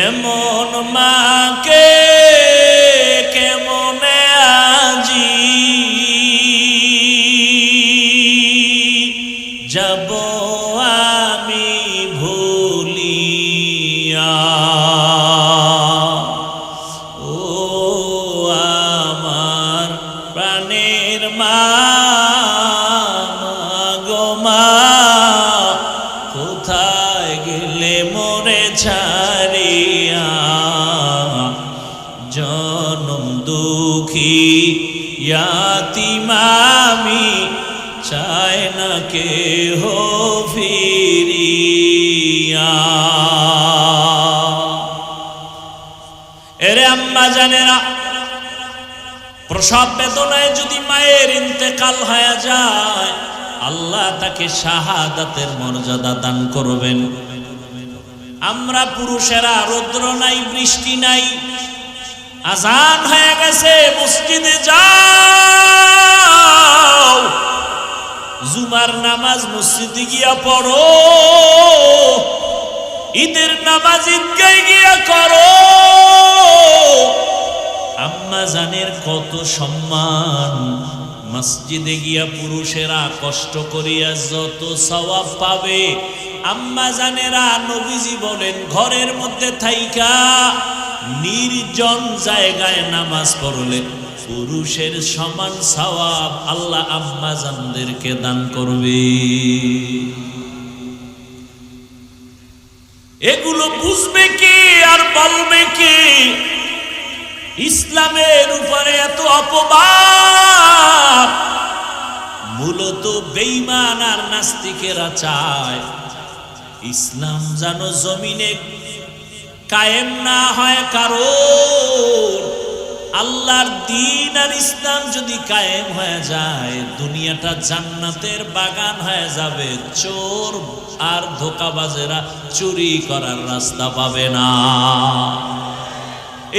এমন মাকে কেমনে আজি যাব আমি ভুলিয়া। ও আমার প্রাণের মা, গো মা, কোথায় গেলে মোরে ছাড়িয়া? জনম দুঃখী ইয়াতীম আমি, চায় না কেহ ফিরিয়া। এরে আম্মা জানেরা, প্রসব বেদনায় যদি মায়ের ইন্তেকাল হয়ে যায়, আল্লাহ তাকে শাহাদাতের মর্যাদা দান করবেন। আমরা পুরুষেরা রৌদ্র নাই, বৃষ্টি নাই, আজান হয়ে গেছে, মসজিদে যাও, জুমার নামাজ মসজিদে গিয়া পড়ো, ঈদের নামাজ ঈদগায় গিয়া করো। আম্মা জানের কত সম্মান। মসজিদে গিয়া পুরুষেরা কষ্ট করিয়া যত সওয়াব পাবে, আম্মা জানেরা নবীজি বলেন ঘরের মধ্যে থাইকা নির্জন জায়গায় নামাজ পড়লে পুরুষের সমান সওয়াব আল্লাহ আম্মা জানদেরকে দান করবে। এগুলো বুঝবে কি আর বলবে কি? ইসলামের উপরে এত অপবাদ মূলত বেঈমান আর নাস্তিকেরা চায় ইসলাম যেন জমিনে কায়েম না হয়, কারণ আল্লাহর দ্বীন আর ইসলাম যদি কায়েম হয়ে যায়, দুনিয়াটা জান্নাতের বাগান হয়ে যাবে। চোর আর ধোঁকাবাজেরা চুরি করার রাস্তা পাবে না।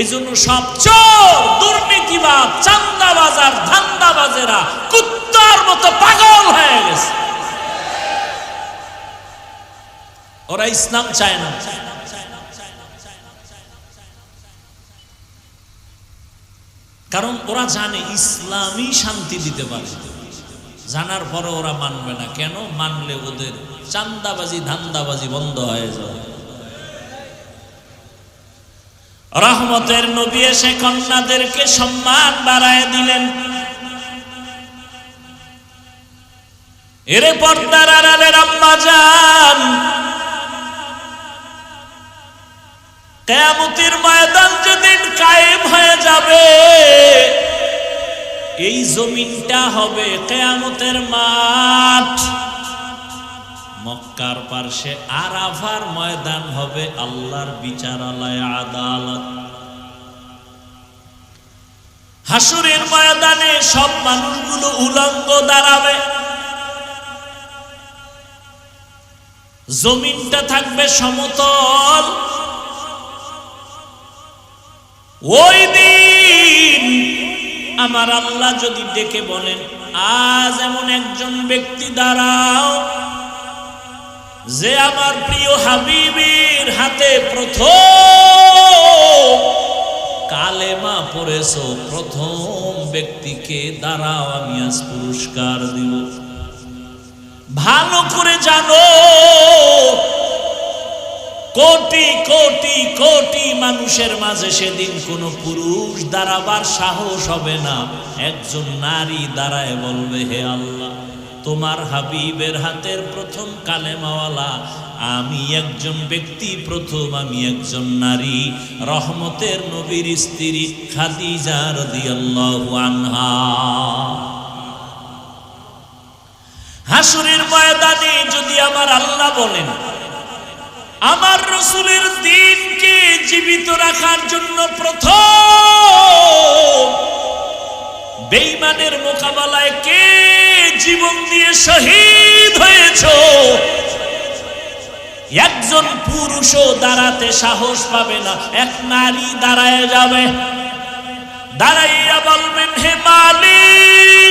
এই জন্য সব চোর, দুর্নীতিবাজ, চাঁদাবাজ আর ধান্দাবাজেরা কুত্তার মতো পাগল হয়ে গেছে। ওরা ইসলাম চায় না। কারণ ওরা জানে ইসলামই শান্তি দিতে পারে। জানার পরে ওরা মানবে না। কেন? মানলে ওদের চাঁদাবাজি ধান্দাবাজি বন্ধ হয়ে যাবে। রহমতের নবী এসে কন্যাদেরকে সম্মান বাড়ায় দিলেন। এরে পর্দার আড়ালের আম্মা জান, কিয়ামতের ময়দান যেদিন কায়েম হয়ে যাবে, এই জমিনটা হবে কিয়ামতের মাঠ। মক্কার পার্শ্বে আরাফার ময়দান হবে আল্লাহর বিচারালয়, আদালত। হাসরের ময়দানে সব মানুষগুলো উলঙ্গ দাঁড়াবে। জমিনটা থাকবে সমতল। ওই দিন আমার আল্লাহ যদি ডেকে বলেন, আজ এমন একজন ব্যক্তি দাঁড়াও যে আমার প্রিয় হাবিবের হাতে প্রথম কালেমা পড়েছো, প্রথম ব্যক্তিকে দাঁড়াও, আমি আজ পুরস্কার দিব। ভালো করে জানো, কোটি কোটি কোটি মানুষের মাঝে সেদিন কোনো পুরুষ দাঁড়াবার সাহস হবে না। একজন নারী দাঁড়ায় বলবে, হে আল্লাহ, তোমার হাবিবের হাতের প্রথম কালেমাওয়ালা আমি একজন ব্যক্তি, প্রথম আমি একজন নারী, রহমতের নবীর স্ত্রী খাদিজা রাদিয়াল্লাহু আনহা। হাসরের ময়দানে যদি আমার আল্লাহ বলেন, আমার রাসূলের দ্বীনকে জীবিত রাখার জন্য প্রথম বেঈমানের মোকাবেলায় কে জীবন দিয়ে শহীদ হয়েছো, একজন পুরুষও দাঁড়াতে সাহস পাবে না। এক নারী দাঁড়ায় যাবে, দাঁড়াইয়া বলবেন, হে মালিক,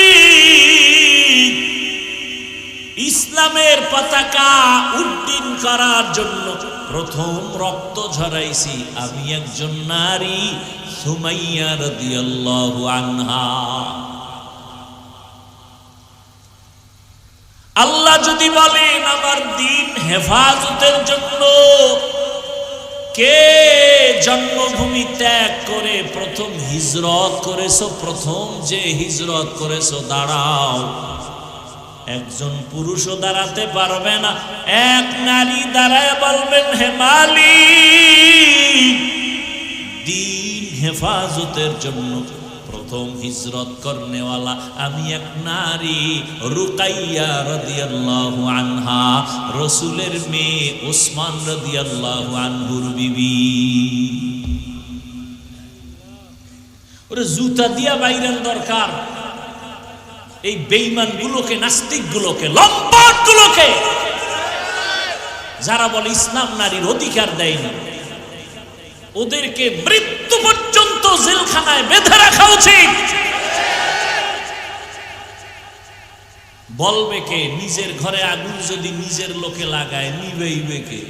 ইসলামের পতাকা উড্ডীন করার জন্য প্রথম রক্ত ঝরাইছি আমি একজন নারী, সুমাইয়া রাদিয়াল্লাহু আনহা। আল্লাহ যদি বলেন, আমার দ্বীন হেফাজতের জন্য কে জন্মভূমি ত্যাগ করে প্রথম হিজরত করেছো, প্রথম যে হিজরত করেছো, দাঁড়াও। একজন পুরুষও দাঁড়াতে পারবে না। এক নারী দাঁড়ায় বলবেন, হে মালিক, দ্বীন হেফাজতের জন্য প্রথম হিজরত করনেওয়ালা আমি এক নারী, রুকাইয়া রাদিয়াল্লাহু আনহা, রাসূলের মেয়ে, ওসমান রাদিয়াল্লাহু আনহুর বিবি। ওরে জুতা দিয়া বাইরের দরকার এই বেঈমান গুলোকে, নাস্তিক গুলোকে, লম্পট গুলোকে, যারা বলে ইসলাম নারীর অধিকার দেয় না, ওদেরকে মৃত্যু পর্যন্ত জেলখানায় বেঁধে রাখা উচিত। বলবে কে? নিজের ঘরে আগুন যদি নিজের লোকে লাগায়, নিবেইবে কে?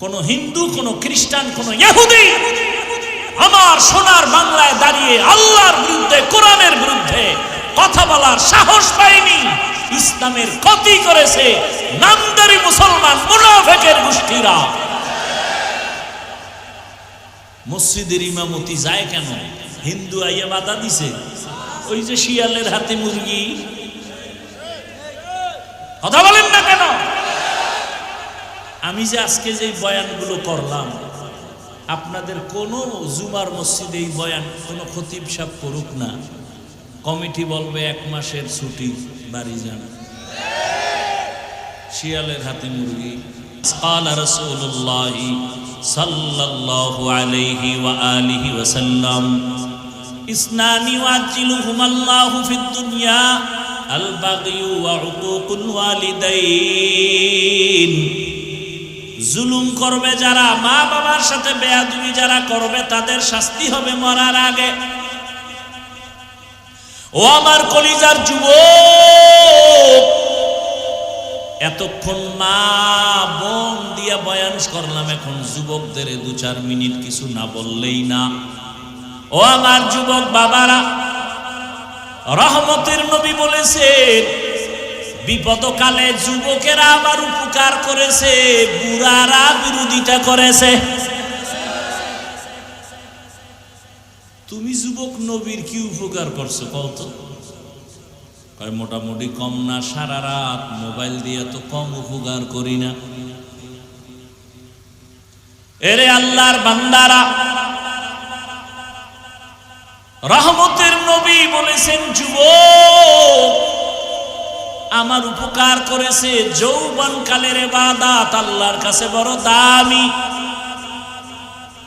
কোন হিন্দু, কোন খ্রিস্টান, কোন ইহুদি আমার সোনার বাংলায় দাঁড়িয়ে আল্লাহর বিরুদ্ধে, কোরআনের বিরুদ্ধে কথা বলার সাহস পায়নি। ইসলামের ক্ষতি করেছে নামদারি মুসলমান মুনাফিকের গোষ্ঠীরা। মসজিদের ইমামতি যায় কেন? হিন্দু আইয়া বাধা দিছে। ওই যে শিয়ালের হাতে মুরগি, কথা বলেন না কেন? আমি যে আজকে যে বয়ানগুলো করলাম, আপনাদের কোন জুমার মসজিদে এই বয়ান কোন খতিব সাহেব করুক না, কমিটি বলবে 1 মাসের ছুটি, বাড়ি যান। শিয়ালের হাতে মুরগি। قال رسول الله صلى الله عليه وآله وسلم اثنان يعجلهما الله في الدنيا البغي وعقوق الوالدين জুলুম করবে যারা, মা বাবার সাথে বেয়াদবি যারা করবে তাদের শাস্তি হবে মরার আগে। ও আমার কলিজার যুবক, এতক্ষণ মা বোন দিয়া বয়ান করলাম, এখন যুবকদের 2-4 মিনিট কিছু না বললেই না। ও আমার যুবক বাবারা, রহমতের নবী বলেছেন বিপদকালে যুবকেরা আমার উপকার করেছে, বুড়ারা বিরোধিতা করেছে। তুমি যুবক নবীর কি উপকার করছো কত? মোটামুটি কম না, সারা রাত মোবাইল দিয়ে তো কম উপকার করি না। এরে আল্লাহর বান্দারা, রহমতের নবী বলেছেন যুবক আমার উপকার করেছে। যৌবন কালের ইবাদত আল্লাহর কাছে বড় দামি।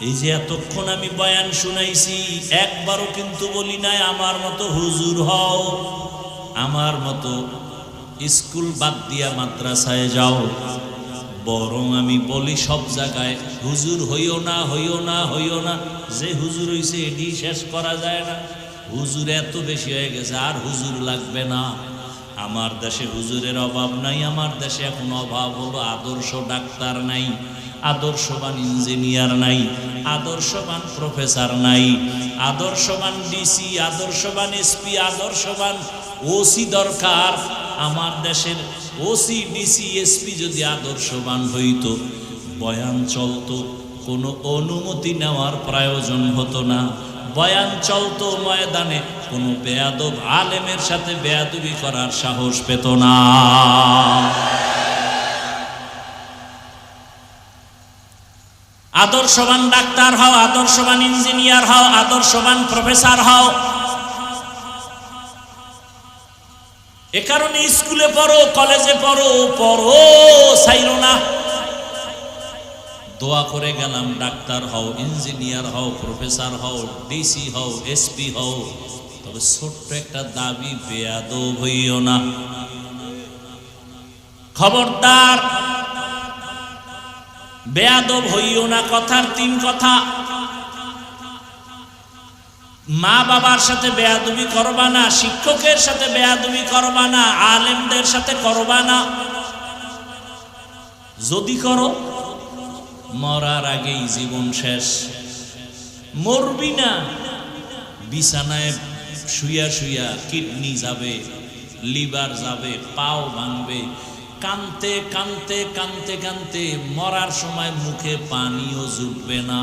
এই যে এতক্ষণ আমি বয়ান শুনাইছি, একবারও কিন্তু বলি নাই আমার মতো হুজুর হও, আমার মতো স্কুল বাদ দিয়া মাদ্রাসায় যাও। বরং আমি বলি সব জায়গায় হুজুর হইও না, হইও না, হইও না। যে হুজুর হইছে এটি শেষ করা যায় না। হুজুর এত বেশি হয়ে গেছে, আর হুজুর লাগবে না। আমার দেশে হুজুরের অভাব নাই। আমার দেশে এখন অভাব হলো আদর্শ ডাক্তার নাই, আদর্শবান ইঞ্জিনিয়ার নাই, আদর্শবান প্রফেসর নাই, আদর্শবান ডিসি, আদর্শবান এসপি, আদর্শবান ওসি দরকার। আমার দেশের ওসি ডিসি এসপি যদি আদর্শবান হইতো, বয়ান চলতো, কোনো অনুমতি নেওয়ার প্রয়োজন হতো না। বয়ান চলতো ময়দানে, কোনো বেয়াদব আলেমের সাথে বেয়াদবি করার সাহস পেত না। আদর্শবান ডাক্তার হও, আদর্শবান ইঞ্জিনিয়ার হও, আদর্শবান প্রফেসর হও। এ কারণে স্কুলে পড়ো, কলেজে পড়ো, পড়ো ছাইরো না। দোয়া করে গেলাম, ডাক্তার হও, ইঞ্জিনিয়ার হও, প্রফেসর হও, ডিসি হও, এসপি হও, তবে ছোট্ট একটা দাবি, বেয়াদব হইও না। খবরদার, বেয়াদব হইও না। কথার 3 কথা। মা বাবার সাথে বেয়াদবি করবা না, শিক্ষকের সাথে বেয়াদবি করবা না, আলেমদের সাথে করবা না। যদি করো, মরার আগেই জীবন শেষ। মরবি না, বিছানায় শুইয়া শুইয়া কিডনি যাবে, লিভার যাবে, পাও ভাঙবে, কানতে কানতে কানতে কানতে মরার সময় মুখে পানিও জুটবে না।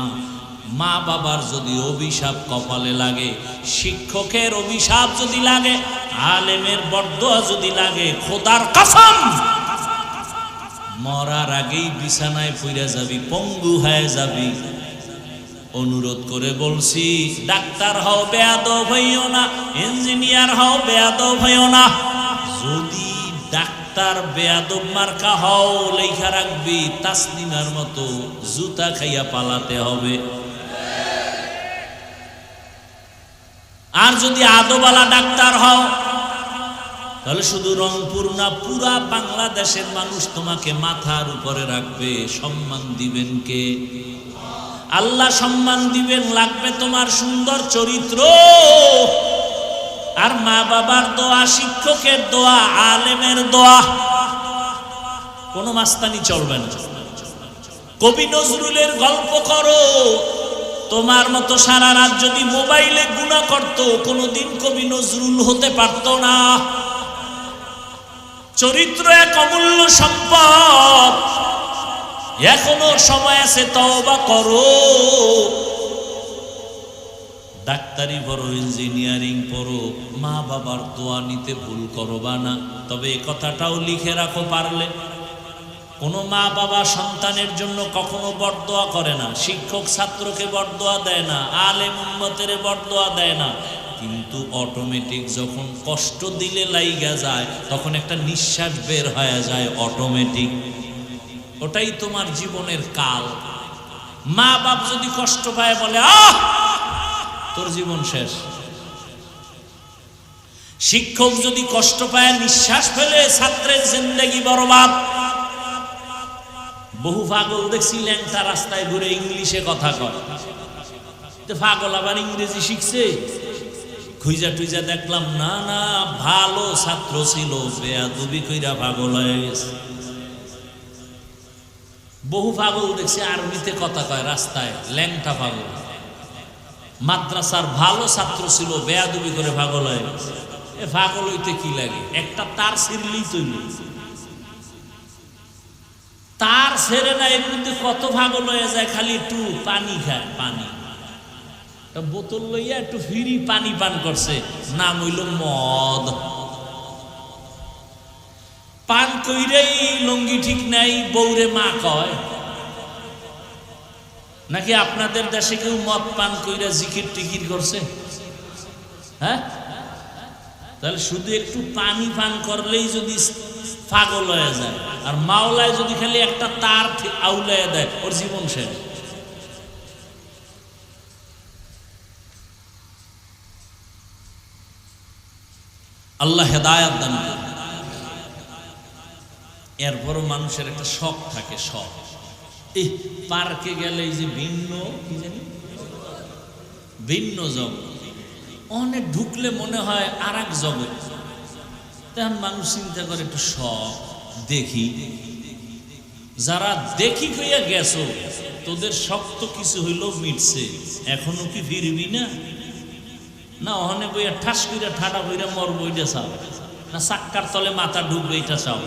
মা বাবার যদি অভিশাপ কপালে লাগে, শিক্ষকের অভিশাপ যদি লাগে, আলেমের বরদোয়া যদি লাগে, খোদার কসম মরার আগেই বিছানায় পইরা যাবি, পঙ্গু হয়ে যাবি। অনুরোধ করে বলছি, ডাক্তার হও, বেয়াদব হইও না, ইঞ্জিনিয়ার হও, বেয়াদব হইও না। যদি ডাক্তার বেয়াদব মার্কা হও, লেখা রাখবি তাসলিমার মতো জুতা খাইয়া পালাতে হবে। আর যদি আদবালা ডাক্তার হও, তাহলে শুধু রংপুর না, পুরা বাংলাদেশের মানুষ তোমাকে মাথার উপরে রাখবে। সম্মান দিবেন কে? আল্লাহ সম্মান দিবেন। লাগবে তোমার সুন্দর চরিত্র, আর মা বাবার দোয়া, শিক্ষকের দোয়া, আলেমের দোয়া। কোনো মাস্তানি চলবে না। কবি নজরুলের গল্প করো। তোমার মতো সারা রাত যদি মোবাইলে গুনাহ করত, কোনোদিন কবি নজরুল হতে পারত না। চরিত্র এক অমূল্য সম্পদ। এখনো সময় আছে, তওবা করো। ডাক্তারি পড়ো, ইঞ্জিনিয়ারিং পড়ো, মা বাবার দোয়া নিতে ভুল করবা না। তবে এ কথাটাও লিখে রাখো পারলে, কোনো মা বাবা সন্তানের জন্য কখনো বরদোয়া করে না। শিক্ষক ছাত্রকে বরদোয়া দেয় না, আলেম উম্মতের বরদোয়া দেয় না, কিন্তু অটোমেটিক যখন কষ্ট দিলে লাইগা যায় তখন একটা নিঃশ্বাস বের হয়ে যায় অটোমেটিক। ওটাই তোমার জীবনের কাল। মা বাপ যদি কষ্ট পায় বলে আহ, তোর জীবন শেষ। শিক্ষক যদি কষ্ট পায় নিঃশ্বাস ফেলে ছাত্রের জিন্দেগি বরবাদ। বহু পাগল দেখছি ল্যাংটা রাস্তায় ঘুরে ইংলিশে কথা কয়। পাগল আবার ইংরেজি শিখছে। খুঁজা টুইজা দেখলাম না না, ভালো ছাত্র ছিল, বেয়াদবি কইরা পাগল হয়ে গেছে। বহু পাগল দেখছি আরবিতে কথা কয় রাস্তায়, ল্যাংটা পাগল। মাদ্রাসার ভালো ছাত্র ছিল, বেয়াদবি করে পাগল হয়ে গেছে। এ পাগল হইতে কি লাগে? একটা তার ছিঁড়লেই তৈরি, তার ছেড়ে না, এর মধ্যে কত পাগল হয়ে যায়। খালি একটু পানি খায়, পানি বোতল লইয়া একটু ফ্রি পানি পান করছে, নাম হইল মদ। পান কইরেই লঙ্গি ঠিক নাই, বৌরে মা কয়। নাকি আপনাদের দেশে কেউ মদ পান কইরা জিকির টিকির করছে? হ্যাঁ, তাহলে শুধু একটু পানি পান করলেই যদি পাগল হয়ে যায়, আর মাওলায় যদি খালি একটা তার আউলায় দেয়, ওর জীবন শেষ। আল্লাহ হেদায়েত দান করুন। এরপরও মানুষের একটা শখ থাকে, শখ। এই পার্কে গেলে এই যে ভিন্ন কি জানি ভিন্ন জগৎ, অনেক ঢুকলে মনে হয় আর এক জগৎ। তখন মানুষ চিন্তা করে একটু শখ দেখি। যারা দেখি কইয়া গেছো, তোদের শক্ত কিছু হইলেও মিটছে, এখনো কি ফিরবি না? না ওখানে বইয়া ঠাস কইরা ঠাডা বইরা মরবো এটা চাও না? চাক্কার তলে মাথা ঢুকবে এটা চাও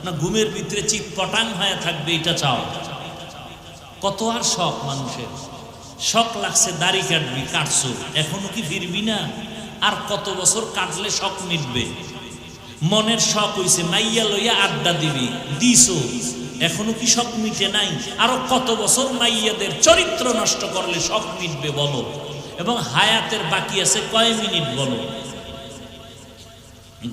না? ঘুমের ভিতরে চিৎ পটাং হয়ে থাকবে এটা চাও? কত আর শখ মানুষের। শখ লাগছে দাড়ি কাটবি, কাটছো, এখনো কি ফিরবি না? আর কত বছর কাটলে শখ মিটবে? মনের শখ হইছে মাইয়া লইয়া আড্ডা দিবি, দিছো, এখনো কি শখ মিটে নাই? আরো কত বছর মাইয়াদের চরিত্র নষ্ট করলে শখ মিটবে বলো? এবং হায়াতের বাকি আছে কয় মিনিট বলো?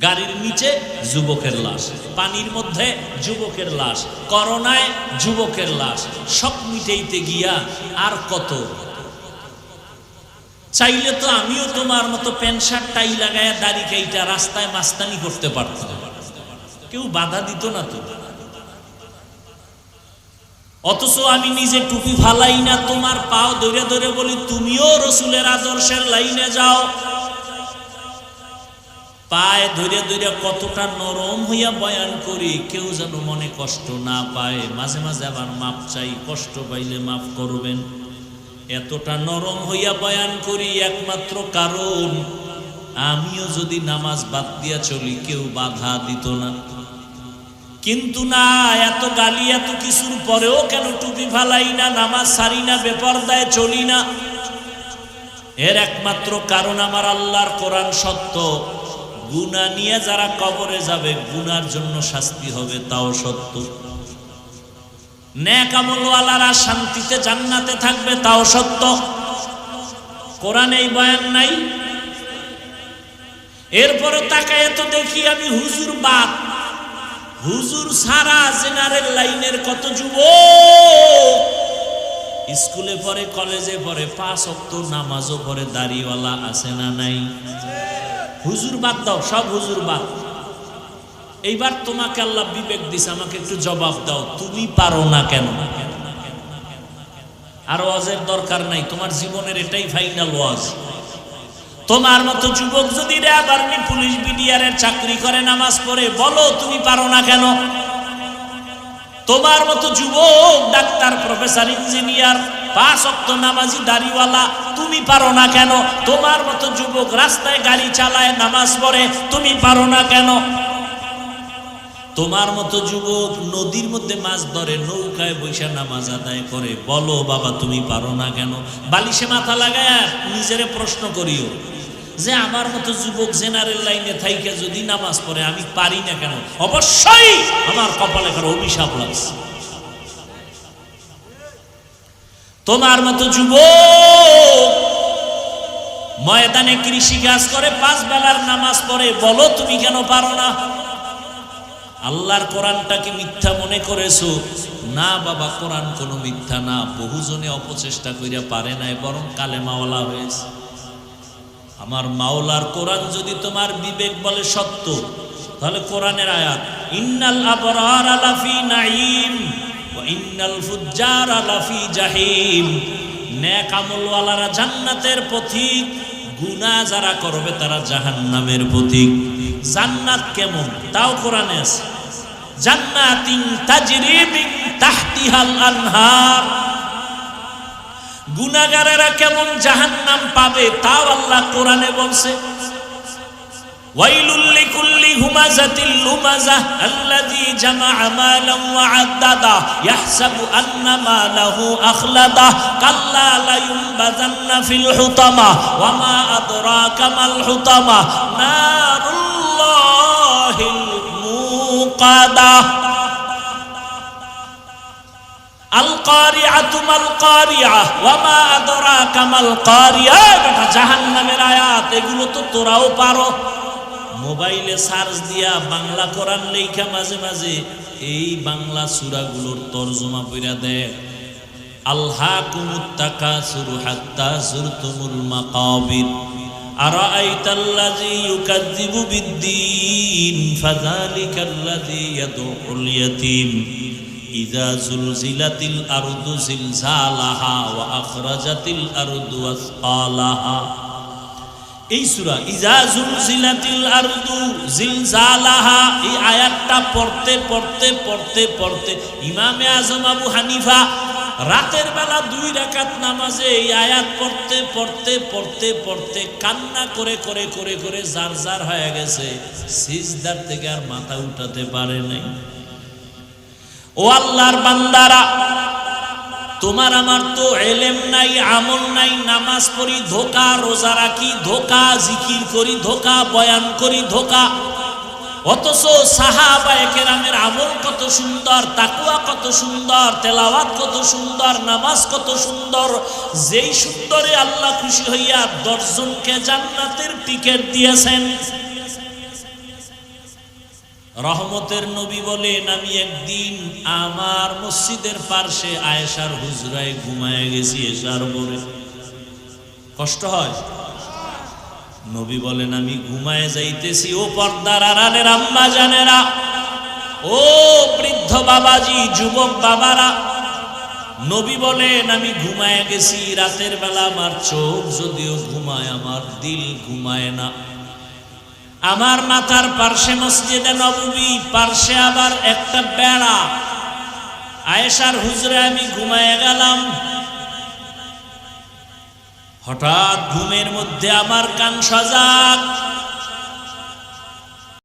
গাড়ির নিচে যুবকের লাশ, পানির মধ্যে যুবকের লাশ, করোনায় যুবকের লাশ। শখ মিটাইতে গিয়া আর কত? চাইলে তো আমিও তোমার মতো প্যান্ট শার্ট টাই লাগায়া দাড়ি কাইটা রাস্তায় মাস্তানি করতে পারতাম, কেউ বাধা দিত না তো। অথচ আমি নিজে টুপি ফালাই না, তোমার পাও ধরে ধরে বলি তুমিও রসুলের আদর্শের লাইনে যাও। পায়ে ধরে ধরে কতটা নরম হইয়া বয়ান করি, কেউ যেন মনে কষ্ট না পায়। মাঝে মাঝে আবার মাপ চাই, কষ্ট পাইলে মাফ করবেন। এতটা নরম হইয়া বয়ান করি একমাত্র কারণ আমিও যদি নামাজ বাদ দিয়া চলি কেউ বাধা দিত না। কিন্তু না, এত গালি এত কিছুর পরেও কেন টুপি ফালাই না, নামাজ সারি না, বেপরদায় চলি না? এর একমাত্র কারণ আমার আল্লাহর কোরআন সত্য। গুনাহ নিয়ে যারা কবরে যাবে গুনার জন্য শাস্তি হবে, তাও সত্য। নেক আমলওয়ালারা শান্তিতে জান্নাতে থাকবে, তাও সত্য। কোরআনে এই বয়ান নাই? এরপরে তাকায় তো দেখি আমি হুজুর বাদ, হুজুর সারা জেনারেল লাইনের কত যুবক স্কুলে পড়ে, কলেজে পড়ে, 5 ওয়াক্ত নামাজও পড়ে, দাড়িওয়ালা আছে না নাই? হুজুর বাদ দাও, সব হুজুর বাদ। এইবার তোমাকে আল্লাহ বিবেক দিছে, আমাকে একটু জবাব দাও, তুমি পারো না কেন? আর ওয়াজের দরকার নাই, তোমার জীবনের এটাই ফাইনাল ওয়াজ। তোমার মতো যুবক যদি র্যাব, আর্মি, পুলিশ, বিডিআরের চাকরি করে, নামাজ পড়ে, বলো তুমি পারো না কেন? তোমার মতো যুবক ডাক্তার, প্রফেসর, ইঞ্জিনিয়ার, 5 ওয়াক্ত নামাজি, দাড়িওয়ালা, তুমি পারো না কেন? তোমার মতো যুবক রাস্তায় গাড়ি চালায়, নামাজ পড়ে, তুমি পারো না কেন? তোমার মতো যুবক নদীর মধ্যে মাছ ধরে, নৌকায় বৈশা নামাজ আদায় করে, বলো বাবা তুমি পারো না কেন? বালিশে মাথা লাগায় নিজেরে প্রশ্ন করিও যে আমার মতো যুবক জেনারেল লাইনে থাইকে যদি নামাজ পড়ে আমি পারি না কেন? অবশ্যই আমার কপালে কারো অভিশাপ লাগছে। তোমার মতো যুবক ময়দানে কৃষি কাজ করে 5 বেলার নামাজ পড়ে, বলো তুমি কেন পারো না? আল্লাহর কোরআনটাকে মিথ্যা মনে করেছো? না বাবা, কোরআন কোনো মিথ্যা না। বহুজনে অপচেষ্টা কইরা পারে নাই, বরং কালেমাওয়ালা হয়েছে। আমার মাওলার কোরআন যদি তোমার বিবেক বলে সত্য, তাহলে কোরআনের আয়াত ইন্নাল আবরারা লাফি নাঈম ওয়া ইন্নাল ফুজ্জারা লাফি জাহিম, নেক আমলওয়ালারা জান্নাতের পথিক, গুনাহ যারা করবে তারা জাহান্নামের পথিক। জান্নাত কেমন তাও কোরআনে আছে, জান্নাতিন তাজরি মিন তাহতিহাল আনহার। গুনাহগারেরা কেমন জাহান্নাম পাবে তাও আল্লাহ কোরআনে বলছে। ওয়াইলুল লিকুল্লি হুমাযাতিল লুমাযাহ আল্লাযী জামাআ মালান ওয়া আদ্দাদা ইয়াহসাবু আন্না মালাহু আখলাদা কাল্লা লা ইউনবাযান্না ফিল হুতামা ওয়া মা আদরাকা মাল হুতামা নারুল্লাহিল মুকাদা আল কারিআতু মাল কারিআ ওয়া মা আদরাকা মাল কারিআ। এটা জাহান্নামের আয়াত, এগুলো তো তোরাও পারো। মোবাইলে সার্চ দিয়া বাংলা কোরআন লেখা মাঝে মাঝে এই বাংলা সূরাগুলোর তরজমা পড়া দেয়। আলহাকুমুত তাকাসুরু হাত্তা যুরতুমুল মাকাবির আরাআইতাল্লাযী ইউকাযযিবু বিদ্দীন ফাযালিকাল্লাযী ইয়াদউল ইয়াতীম ইযা যুলজিলাতিল আরদু জিলজালাহা ওয়া আখরাজাতিল আরদু আসকালাহা। এই সূরা ইযা যুলজিলাতিল আরদু জিলজালাহা, এই আয়াতটা পড়তে পড়তে পড়তে পড়তে ইমামে আজম আবু হানিফা রাতের বেলা 2 রাকাত নামাজে এই আয়াত পড়তে পড়তে পড়তে পড়তে কান্না করে করে করে করে জার জার হয়ে গেছে, সিজদার থেকে আর মাথা উঠাতে পারে নাই। ও আল্লাহর বান্দারা, তোমার আমার তো ইলম নাই, আমল নাই, নামাজ পড়ি ধোঁকা, রোজা রাখি ধোঁকা, জিকির করি ধোঁকা, বয়ান করি ধোঁকা। অথচ সাহাবায়ে কেরামের আমল কত সুন্দর, তাকওয়া কত সুন্দর, তেলাওয়াত কত সুন্দর, নামাজ কত সুন্দর। যেই সুন্দরে আল্লাহ খুশি হইয়া 10 জনকে জান্নাতের টিকিট দিয়েছেন। রহমতের নবী বলেন, আমি একদিন আমার মসজিদের পাশে আয়েশার হুজরায় ঘুমায় গেছি এশার পরে। কষ্ট হয়? নবী বলেন, আমি ঘুমায় যাইতেছি। ও পর্দার আড়ালের আম্মা জানেরা, ও বৃদ্ধ বাবাজি, যুবক বাবারা, নবী বলেন আমি ঘুমায় গেছি রাতের বেলা। আমার চোখ যদিও ঘুমায়, আমার দিল ঘুমায় না। আমার মাথার পার্শ্বে মসজিদে নববী, পার্শ্বে আবার একটা বেড়া। আয়েশার হুজরে আমি ঘুমায় গেলাম। হঠাৎ ঘুমের মধ্যে আমার কান সজাগ।